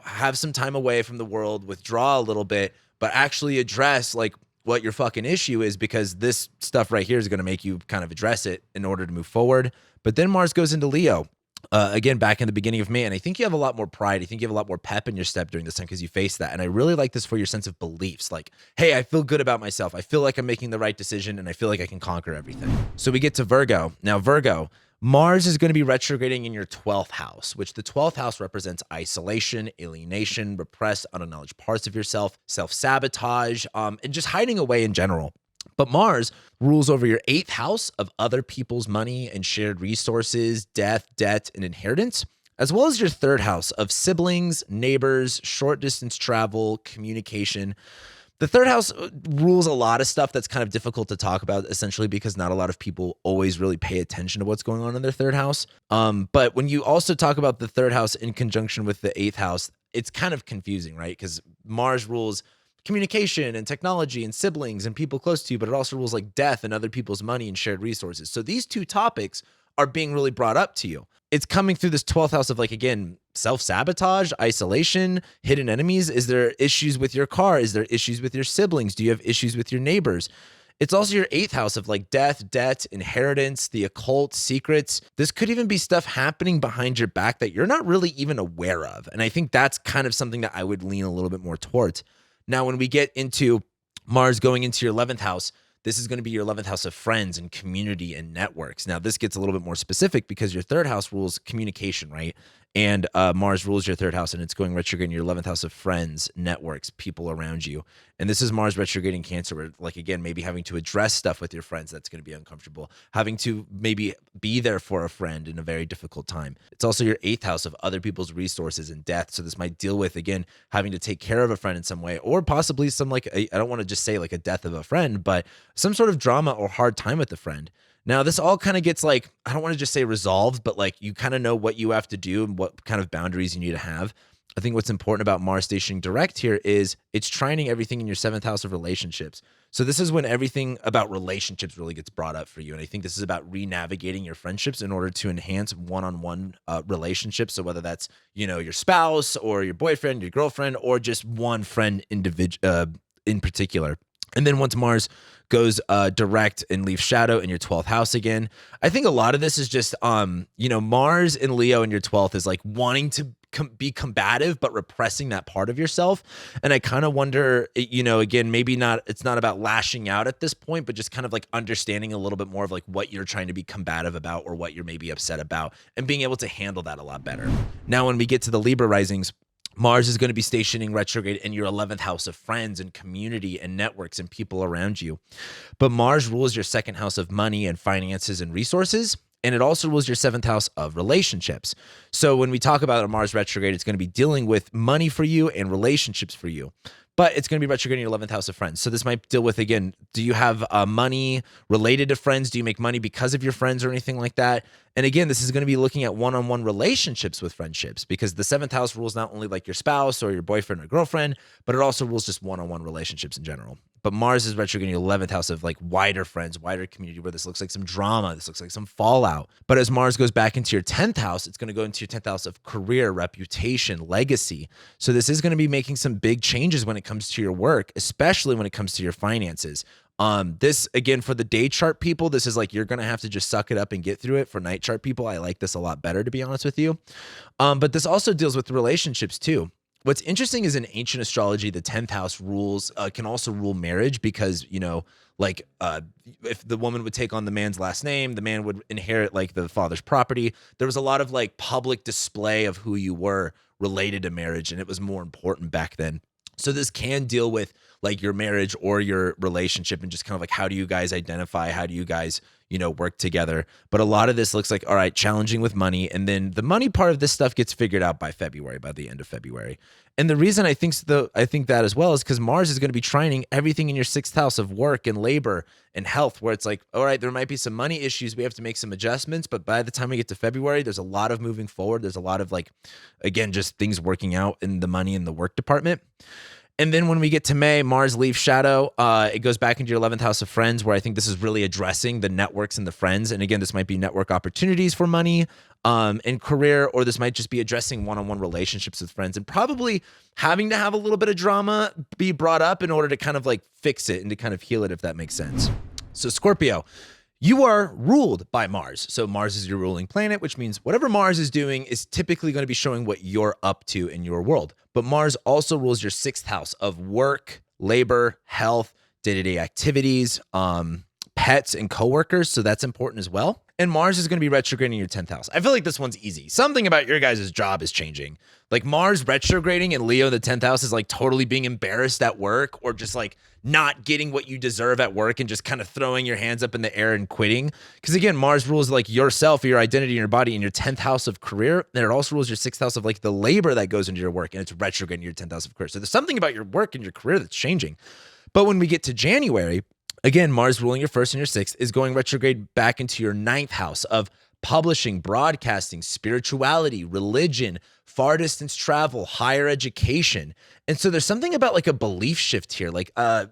have some time away from the world, withdraw a little bit, but actually address like what your fucking issue is, because this stuff right here is going to make you kind of address it in order to move forward. But then Mars goes into Leo. Again, back in the beginning of May, and I think you have a lot more pride. I think you have a lot more pep in your step during this time because you face that. And I really like this for your sense of beliefs. Like, hey, I feel good about myself. I feel like I'm making the right decision, and I feel like I can conquer everything. So we get to Virgo. Now, Virgo, Mars is going to be retrograding in your 12th house, which the 12th house represents isolation, alienation, repressed, unacknowledged parts of yourself, self-sabotage, and just hiding away in general. But Mars rules over your eighth house of other people's money and shared resources, death, debt, and inheritance, as well as your third house of siblings, neighbors, short distance travel, communication. The third house rules a lot of stuff that's kind of difficult to talk about, essentially because not a lot of people always really pay attention to what's going on in their third house. But when you also talk about the third house in conjunction with the eighth house, it's kind of confusing, right? Because Mars rules communication and technology and siblings and people close to you, but it also rules like death and other people's money and shared resources. So these two topics are being really brought up to you. It's coming through this 12th house of like, again, self-sabotage, isolation, hidden enemies. Is there issues with your car? Is there issues with your siblings? Do you have issues with your neighbors? It's also your eighth house of like death, debt, inheritance, the occult, secrets. This could even be stuff happening behind your back that you're not really even aware of. And I think that's kind of something that I would lean a little bit more towards. Now, when we get into Mars going into your 11th house, this is going to be your 11th house of friends and community and networks. Now, this gets a little bit more specific because your third house rules communication, right? And Mars rules your third house, and it's going retrograde in your 11th house of friends, networks, people around you. And this is Mars retrograde in Cancer, where, like, again, maybe having to address stuff with your friends that's going to be uncomfortable, having to maybe be there for a friend in a very difficult time. It's also your 8th house of other people's resources and death. So this might deal with, again, having to take care of a friend in some way, or possibly some, like, I don't want to just say like a death of a friend, but some sort of drama or hard time with a friend. Now, this all kind of gets, like, I don't want to just say resolved, but like you kind of know what you have to do and what kind of boundaries you need to have. I think what's important about Mars stationing direct here is it's trining everything in your 7th house of relationships. So this is when everything about relationships really gets brought up for you. And I think this is about re-navigating your friendships in order to enhance one-on-one relationships. So whether that's, your spouse or your boyfriend, your girlfriend, or just one friend in particular. And then once Mars goes direct and leaves shadow in your 12th house again, I think a lot of this is just, Mars in Leo in your 12th is like wanting to be combative, but repressing that part of yourself. And I kind of wonder, again, maybe not, it's not about lashing out at this point, but just kind of like understanding a little bit more of like what you're trying to be combative about or what you're maybe upset about and being able to handle that a lot better. Now, when we get to the Libra risings, Mars is going to be stationing retrograde in your 11th house of friends and community and networks and people around you. But Mars rules your 2nd house of money and finances and resources. And it also rules your 7th house of relationships. So when we talk about a Mars retrograde, it's going to be dealing with money for you and relationships for you. But it's going to be retrograde in your 11th house of friends. So this might deal with, again, do you have money related to friends? Do you make money because of your friends or anything like that? And again, this is going to be looking at one-on-one relationships with friendships, because the 7th house rules not only like your spouse or your boyfriend or girlfriend, but it also rules just one-on-one relationships in general. But Mars is retrograde in your 11th house of like wider friends, wider community, where this looks like some drama, this looks like some fallout. But as Mars goes back into your 10th house, it's going to go into your 10th house of career, reputation, legacy. So this is going to be making some big changes when it comes to your work, especially when it comes to your finances. This, again, for the day chart people, this is like you're going to have to just suck it up and get through it. For night chart people, I like this a lot better, to be honest with you. But this also deals with relationships too. What's interesting is in ancient astrology, the 10th house rules can also rule marriage, because, if the woman would take on the man's last name, the man would inherit like the father's property. There was a lot of like public display of who you were related to marriage, and it was more important back then. So this can deal with like your marriage or your relationship and just kind of like, how do you guys identify? How do you guys, work together? But a lot of this looks like, all right, challenging with money. And then the money part of this stuff gets figured out by February, by the end of February. And the reason I think that as well is because Mars is going to be trining everything in your 6th house of work and labor and health, where it's like, all right, there might be some money issues. We have to make some adjustments. But by the time we get to February, there's a lot of moving forward. There's a lot of like, again, just things working out in the money and the work department. And then when we get to May, Mars leaves shadow. It goes back into your 11th house of friends, where I think this is really addressing the networks and the friends. And again, this might be network opportunities for money and career, or this might just be addressing one-on-one relationships with friends and probably having to have a little bit of drama be brought up in order to kind of like fix it and to kind of heal it, if that makes sense. So Scorpio, you are ruled by Mars. So Mars is your ruling planet, which means whatever Mars is doing is typically going to be showing what you're up to in your world. But Mars also rules your 6th house of work, labor, health, day-to-day activities, pets, and coworkers. So that's important as well. And Mars is going to be retrograding in your 10th house. I feel like this one's easy. Something about your guys' job is changing. Like Mars retrograding in Leo, the 10th house, is like totally being embarrassed at work, or just like not getting what you deserve at work and just kind of throwing your hands up in the air and quitting. Because again, Mars rules like yourself, your identity, and your body in your 10th house of career. And it also rules your 6th house of like the labor that goes into your work, and it's retrograde in your 10th house of career. So there's something about your work and your career that's changing. But when we get to January, again, Mars ruling your 1st and your 6th is going retrograde back into your 9th house of publishing, broadcasting, spirituality, religion, far distance travel, higher education. And so there's something about like a belief shift here. Like I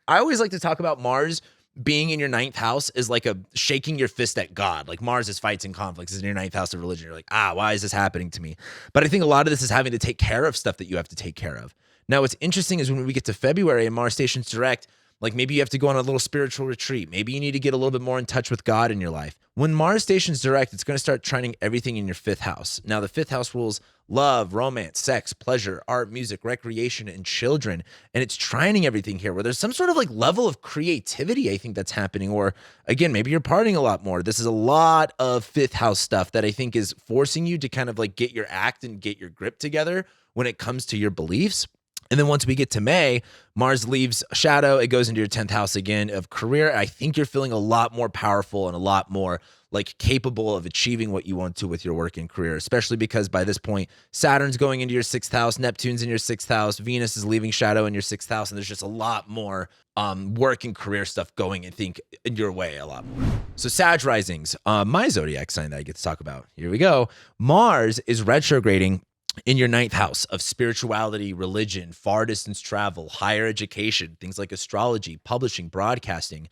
always like to talk about Mars being in your 9th house is like a shaking your fist at God. Like Mars is fights and conflicts is in your 9th house of religion. You're like, why is this happening to me? But I think a lot of this is having to take care of stuff that you have to take care of. Now, what's interesting is when we get to February and Mars stations direct, like maybe you have to go on a little spiritual retreat. Maybe you need to get a little bit more in touch with God in your life. When Mars stations direct, it's going to start trining everything in your 5th house. Now, the 5th house rules love, romance, sex, pleasure, art, music, recreation, and children. And it's trining everything here where there's some sort of like level of creativity, I think, that's happening. Or again, maybe you're partying a lot more. This is a lot of 5th house stuff that I think is forcing you to kind of like get your act and get your grip together when it comes to your beliefs. And then once we get to May, Mars leaves shadow. It goes into your 10th house again of career. I think you're feeling a lot more powerful and a lot more like capable of achieving what you want to with your work and career, especially because by this point, Saturn's going into your 6th house, Neptune's in your 6th house, Venus is leaving shadow in your 6th house. And there's just a lot more work and career stuff going, I think, in your way a lot more. So Sag risings, my zodiac sign that I get to talk about. Here we go. Mars is retrograding in your ninth house of spirituality, religion, far distance travel, higher education, things like astrology, publishing, broadcasting.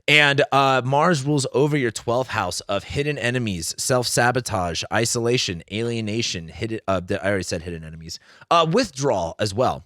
And Mars rules over your 12th house of hidden enemies, self-sabotage, isolation, alienation, hidden, I already said hidden enemies, withdrawal as well.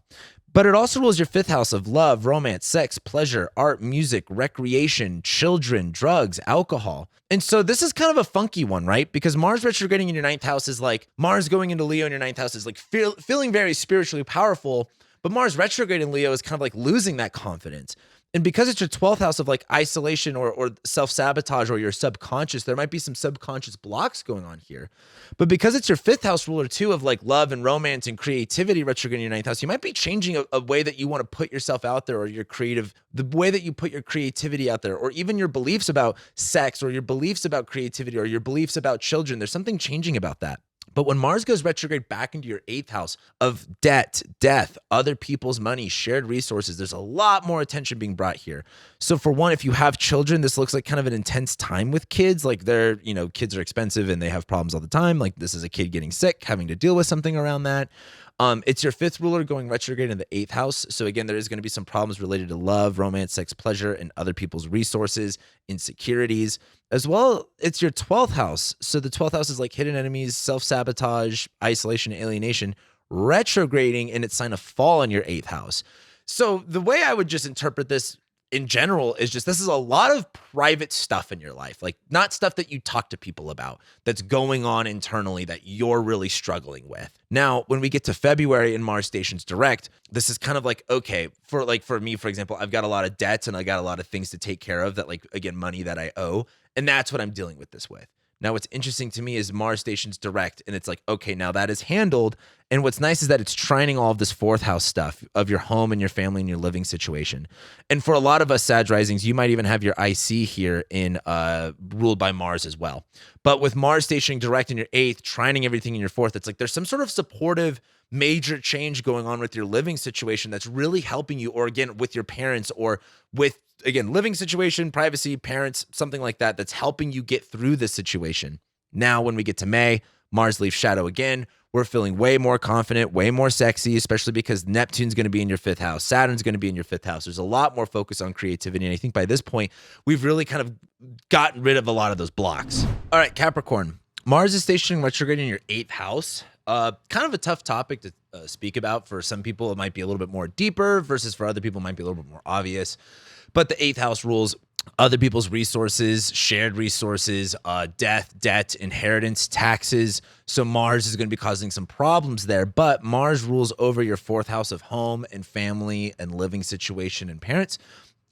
But it also rules your 5th house of love, romance, sex, pleasure, art, music, recreation, children, drugs, alcohol. And so this is kind of a funky one, right? Because Mars retrograding in your 9th house is like Mars going into Leo in your 9th house is like feeling very spiritually powerful. But Mars retrograde in Leo is kind of like losing that confidence. And because it's your 12th house of like isolation or self-sabotage or your subconscious, there might be some subconscious blocks going on here. But because it's your 5th house ruler too of like love and romance and creativity retrograde in your 9th house, you might be changing a way that you want to put yourself out there, or your the way that you put your creativity out there, or even your beliefs about sex or your beliefs about creativity or your beliefs about children. There's something changing about that. But when Mars goes retrograde back into your 8th house of debt, death, other people's money, shared resources, there's a lot more attention being brought here. So for one, if you have children, this looks like kind of an intense time with kids. Like kids are expensive and they have problems all the time. Like this is a kid getting sick, having to deal with something around that. It's your 5th ruler going retrograde in the 8th house. So again, there is going to be some problems related to love, romance, sex, pleasure, and other people's resources, insecurities. As well, it's your 12th house. So the 12th house is like hidden enemies, self-sabotage, isolation, alienation, retrograding in its sign of fall in your 8th house. So the way I would just interpret this in general is just this is a lot of private stuff in your life, like not stuff that you talk to people about that's going on internally that you're really struggling with. Now, when we get to February and Mars stations direct, this is kind of like, okay, for me, for example, I've got a lot of debts and I got a lot of things to take care of that, like, again, money that I owe. And that's what I'm dealing with this with. Now, what's interesting to me is Mars stations direct, and it's like, okay, now that is handled. And what's nice is that it's trining all of this 4th house stuff of your home and your family and your living situation. And for a lot of us Sag risings, you might even have your IC here in ruled by Mars as well. But with Mars stationing direct in your 8th, trining everything in your 4th, it's like there's some sort of supportive major change going on with your living situation that's really helping you, or again, with your parents, or with, again, living situation, privacy, parents, something like that, that's helping you get through this situation. Now, when we get to May, Mars leaves shadow again. We're feeling way more confident, way more sexy, especially because Neptune's going to be in your 5th house. Saturn's going to be in your 5th house. There's a lot more focus on creativity. And I think by this point, we've really kind of gotten rid of a lot of those blocks. All right, Capricorn. Mars is stationing retrograde in your 8th house. Kind of a tough topic to speak about. For some people, it might be a little bit more deeper versus for other people, it might be a little bit more obvious. But the 8th house rules other people's resources, shared resources, death, debt, inheritance, taxes. So Mars is going to be causing some problems there. But Mars rules over your 4th house of home and family and living situation and parents,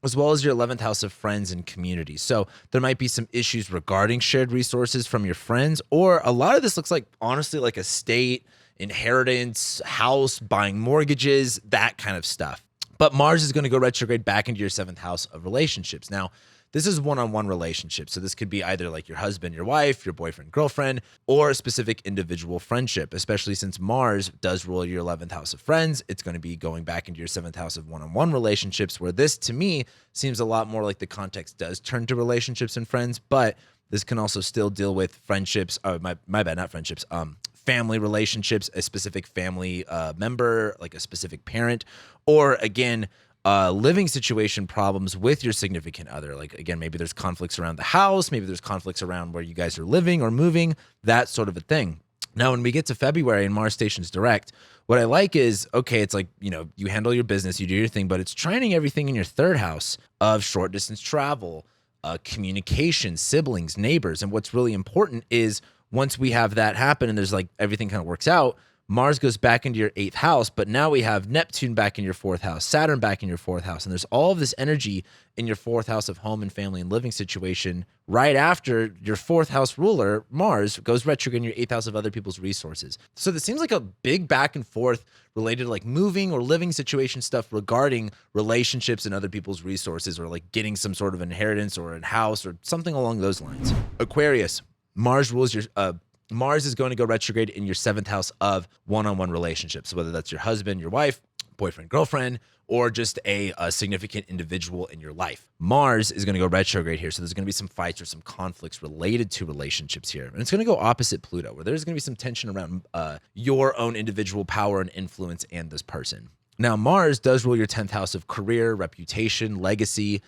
as well as your 11th house of friends and community. So there might be some issues regarding shared resources from your friends, or a lot of this looks like, honestly, like estate, inheritance, house, buying mortgages, that kind of stuff. But Mars is going to go retrograde back into your 7th house of relationships. Now, this is one-on-one relationship. So this could be either like your husband, your wife, your boyfriend, girlfriend, or a specific individual friendship, especially since Mars does rule your 11th house of friends. It's going to be going back into your 7th house of one-on-one relationships, where this, to me, seems a lot more like the context does turn to relationships and friends, but this can also still deal with friendships. Oh, my bad, not friendships. Family relationships, a specific family member, like a specific parent, or again, living situation problems with your significant other. Like, again, maybe there's conflicts around the house, maybe there's conflicts around where you guys are living or moving, that sort of a thing. Now, when we get to February and Mars stations direct, what I like is, okay, it's like, you handle your business, you do your thing, but it's trining everything in your 3rd house of short distance travel, communication, siblings, neighbors. And what's really important is once we have that happen and there's like everything kind of works out, Mars goes back into your 8th house, but now we have Neptune back in your 4th house, Saturn back in your 4th house, and there's all of this energy in your 4th house of home and family and living situation right after your 4th house ruler, Mars, goes retrograde in your 8th house of other people's resources. So this seems like a big back and forth related to like moving or living situation stuff regarding relationships and other people's resources, or like getting some sort of inheritance or a house or something along those lines. Aquarius, Mars rules your Mars is going to go retrograde in your 7th house of one-on-one relationships, whether that's your husband, your wife, boyfriend, girlfriend, or just a significant individual in your life. Mars is going to go retrograde here. So there's going to be some fights or some conflicts related to relationships here. And it's going to go opposite Pluto, where there's going to be some tension around your own individual power and influence and this person. Now, Mars does rule your 10th house of career, reputation, legacy.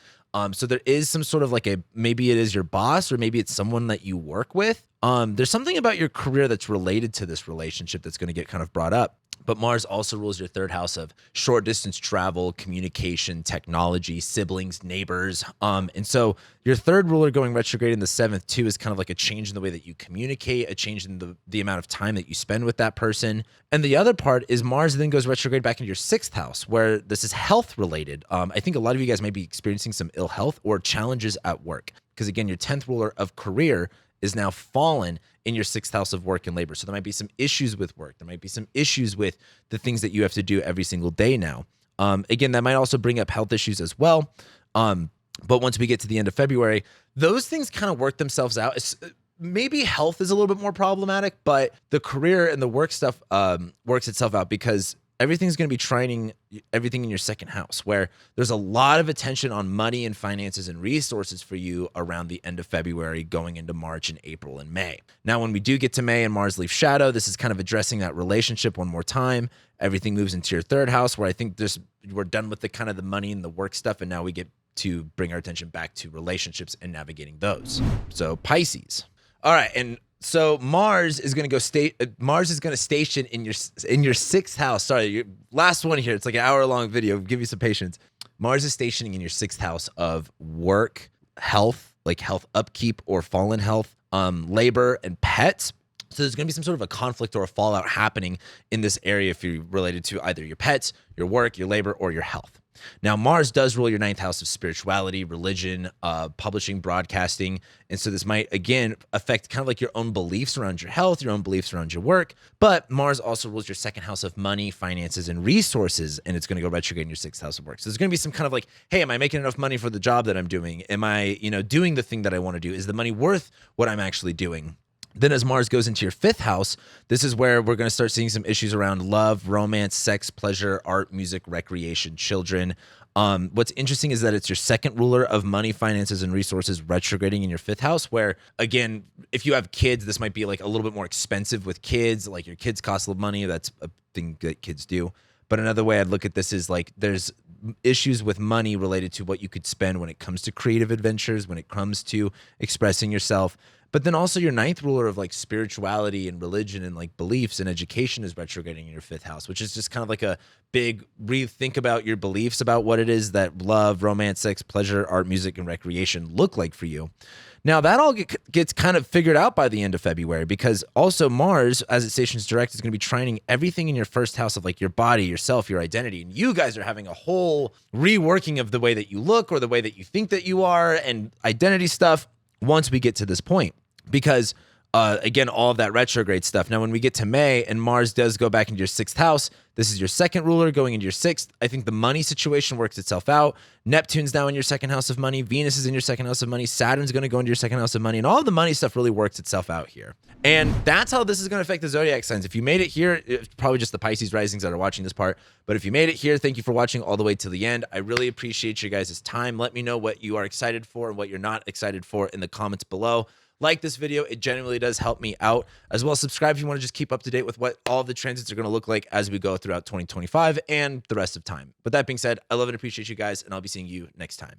So there is some sort of like maybe it is your boss or maybe it's someone that you work with. There's something about your career that's related to this relationship that's going to get kind of brought up. But Mars also rules your 3rd house of short distance travel, communication, technology, siblings, neighbors. And so your 3rd ruler going retrograde in the 7th too is kind of like a change in the way that you communicate, a change in the amount of time that you spend with that person. And the other part is Mars then goes retrograde back into your 6th house, where this is health related. I think a lot of you guys may be experiencing some ill health or challenges at work. Because again, your 10th ruler of career is now fallen in your 6th house of work and labor. So there might be some issues with work. There might be some issues with the things that you have to do every single day now. Again, that might also bring up health issues as well. But once we get to the end of February, those things kind of work themselves out. Maybe health is a little bit more problematic, but the career and the work stuff works itself out because everything's going to be trining everything in your 2nd house, where there's a lot of attention on money and finances and resources for you around the end of February, going into March and April and May. Now, when we do get to May and Mars leaves shadow, this is kind of addressing that relationship one more time. Everything moves into your 3rd house, where I think we're done with the kind of the money and the work stuff, and now we get to bring our attention back to relationships and navigating those. So Pisces. All right, and so Mars is going to station in your 6th house. Sorry, your last one here. It's like an hour-long video. Give you some patience. Mars is stationing in your 6th house of work, health, like health upkeep or fallen health, labor, and pets. So there's going to be some sort of a conflict or a fallout happening in this area if you're related to either your pets, your work, your labor, or your health. Now, Mars does rule your 9th house of spirituality, religion, publishing, broadcasting. And so this might, again, affect kind of like your own beliefs around your health, your own beliefs around your work. But Mars also rules your 2nd house of money, finances, and resources. And it's going to go retrograde in your 6th house of work. So there's going to be some kind of like, hey, am I making enough money for the job that I'm doing? Am I, doing the thing that I want to do? Is the money worth what I'm actually doing? Then as Mars goes into your 5th house, this is where we're going to start seeing some issues around love, romance, sex, pleasure, art, music, recreation, children. What's interesting is that it's your 2nd ruler of money, finances, and resources retrograding in your 5th house, where, again, if you have kids, this might be like a little bit more expensive with kids. Like your kids cost a little money. That's a thing that kids do. But another way I'd look at this is like there's issues with money related to what you could spend when it comes to creative adventures, when it comes to expressing yourself. But then also your 9th ruler of like spirituality and religion and like beliefs and education is retrograding in your 5th house, which is just kind of like a big rethink about your beliefs about what it is that love, romance, sex, pleasure, art, music, and recreation look like for you. Now, that all gets kind of figured out by the end of February, because also Mars, as it stations direct, is going to be trining everything in your 1st house of like your body, yourself, your identity. And you guys are having a whole reworking of the way that you look or the way that you think that you are and identity stuff once we get to this point. Because, again, all of that retrograde stuff. Now, when we get to May and Mars does go back into your 6th house, this is your 2nd ruler going into your 6th. I think the money situation works itself out. Neptune's now in your 2nd house of money. Venus is in your 2nd house of money. Saturn's going to go into your 2nd house of money. And all of the money stuff really works itself out here. And that's how this is going to affect the zodiac signs. If you made it here, it's probably just the Pisces risings that are watching this part. But if you made it here, thank you for watching all the way to the end. I really appreciate you guys' time. Let me know what you are excited for and what you're not excited for in the comments below. Like this video, it genuinely does help me out. As well, subscribe if you want to just keep up to date with what all of the transits are going to look like as we go throughout 2025 and the rest of time. With that being said, I love and appreciate you guys, and I'll be seeing you next time.